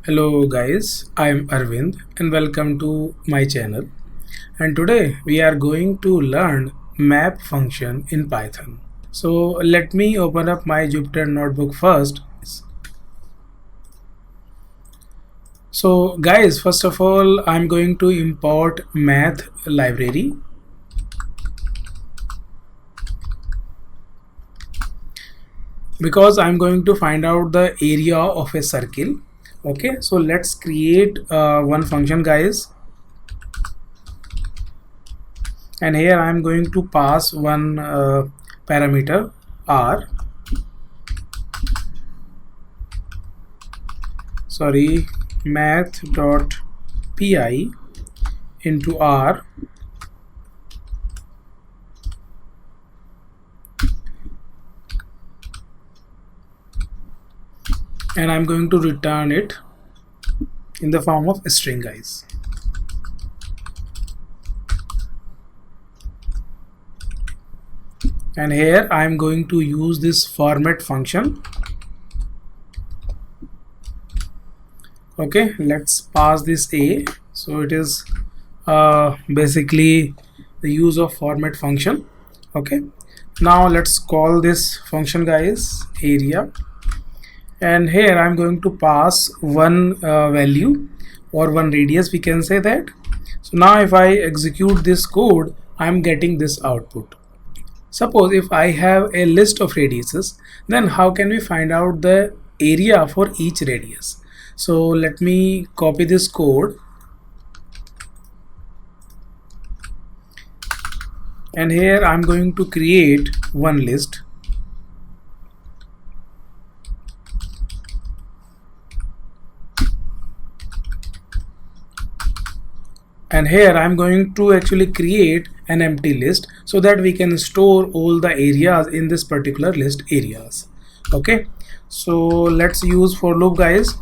Hello guys, I am Arvind and welcome to my channel. And today we are going to learn map function in Python. So let me open up my Jupyter notebook first. So guys, first of all, I'm going to import math library. Because I'm going to find out the area of a circle. Okay, so let's create one function guys, and here I'm going to pass one parameter r, math.pi into r, and I'm going to return it in the form of a string guys. And here I'm going to use this format function. Okay, let's pass this a. So it is basically the use of format function. Okay, now let's call this function guys area, and here I'm going to pass one value or one radius, we can say that. So now if I execute this code, I'm getting this output. Suppose if I have a list of radiuses, then how can we find out the area for each radius? So let me copy this code, and here I'm going to create one list. And here I'm going to actually create an empty list so that we can store all the areas in this particular list areas. Okay, so let's use for loop guys.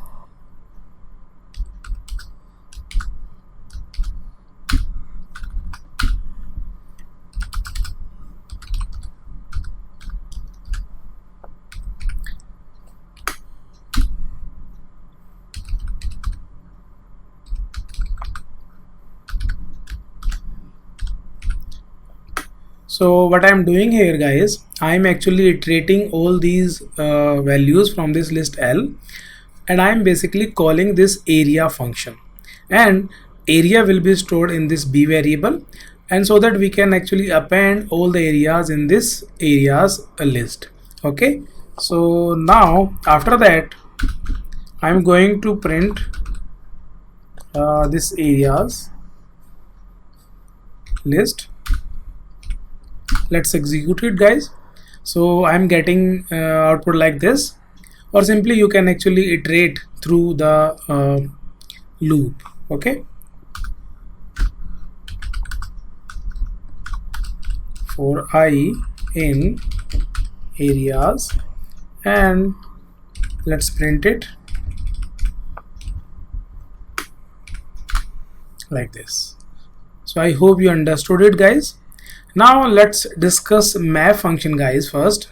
So what I'm doing here guys, I'm actually iterating all these values from this list L, and I'm basically calling this area function, and area will be stored in this b variable, and so that we can actually append all the areas in this areas list. Okay, so now after that I'm going to print this areas list. Let's execute it guys. So I'm getting output like this, or simply you can actually iterate through the loop. Okay, for I in areas, and let's print it like this. So I hope you understood it guys. Now let's discuss map function guys first.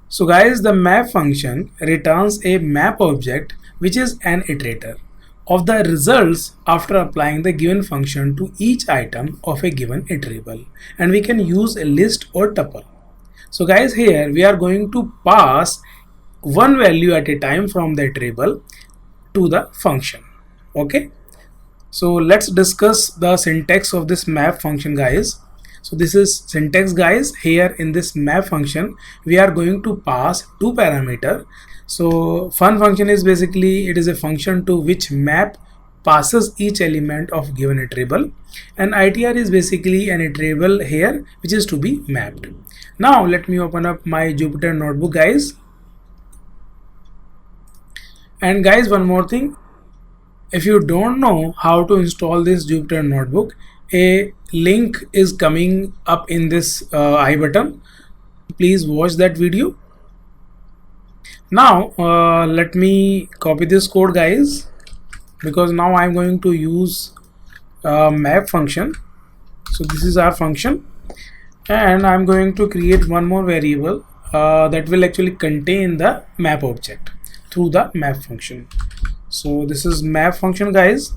So guys, the map function returns a map object which is an iterator of the results after applying the given function to each item of a given iterable, and we can use a list or tuple. So guys, here we are going to pass one value at a time from the iterable to the function. Okay, so let's discuss the syntax of this map function guys. So this is syntax guys. Here in this map function we are going to pass two parameter. So fun function is basically it is a function to which map passes each element of given iterable, and itr is basically an iterable here which is to be mapped. Now let me open up my Jupyter notebook guys. And guys, one more thing, if you don't know how to install this Jupyter notebook, a link is coming up in this I button. Please watch that video. Now let me copy this code guys, because now I'm going to use map function. So this is our function, and I'm going to create one more variable that will actually contain the map object through the map function. So this is map function, guys.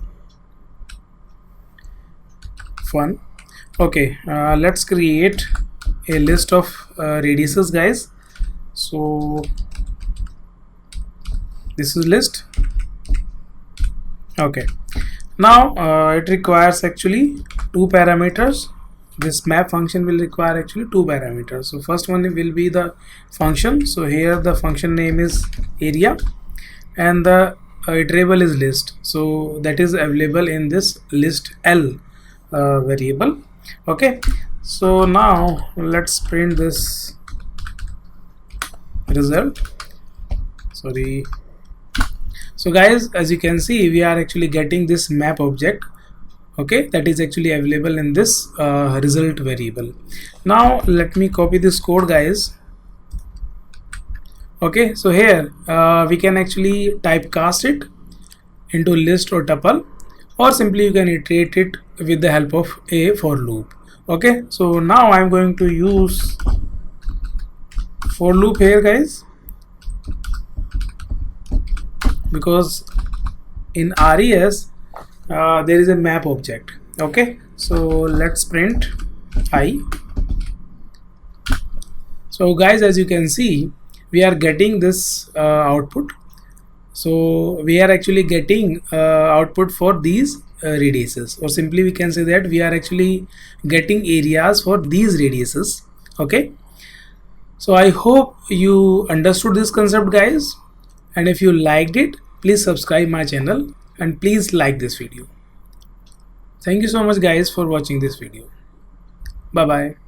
Fun. Okay, let's create a list of radiuses, guys. So this is list. Okay, now it requires actually two parameters. This map function will require actually two parameters. So first one will be the function. So here the function name is area, and the iterable is list. So that is available in this list L variable. Okay, so now let's print this result. Sorry. So guys, as you can see, we are actually getting this map object, okay, that is actually available in this result variable. Now let me copy this code, guys. Okay, so here we can actually typecast it into list or tuple, or simply you can iterate it with the help of a for loop. Okay, so now I'm going to use for loop here, guys, because in RES there is a map object. Okay, so let's print I. So guys, as you can see, we are getting this output. So we are actually getting output for these radiuses, or simply we can say that we are actually getting areas for these radiuses. Okay, so I hope you understood this concept, guys, and if you liked it, please subscribe my channel and please like this video. Thank you so much, guys, for watching this video. Bye bye.